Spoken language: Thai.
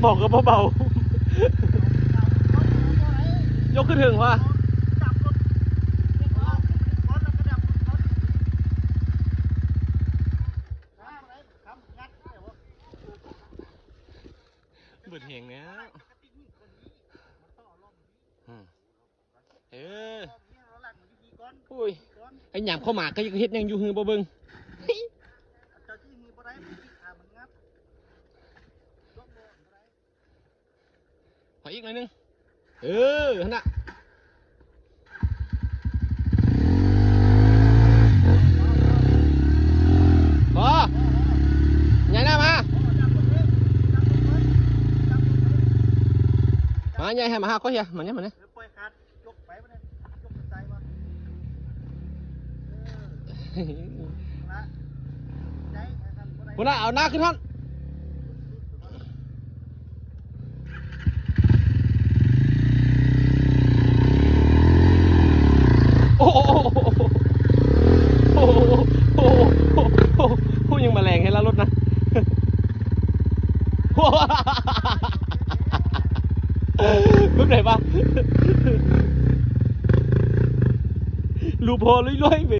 บอกกับเบาๆยกขึ้นถึงวะเบิดเหงแล้วอุ้ยไอ้หยามเข้ามาก็ยังเฮ็ดยังอยู่หือบ่เบิ่งขออีกหน่อยนึงนั่นน่ะพอใหญ่หน้ามาใหญ่ให้มาหาก็เฮียมันเนี่ยหัวหน้าเอาหน้าขึ้นท่อนโอ้โหยังมาแรงให้แล้วรถนะมึงไหนปะลูพอลุยๆไป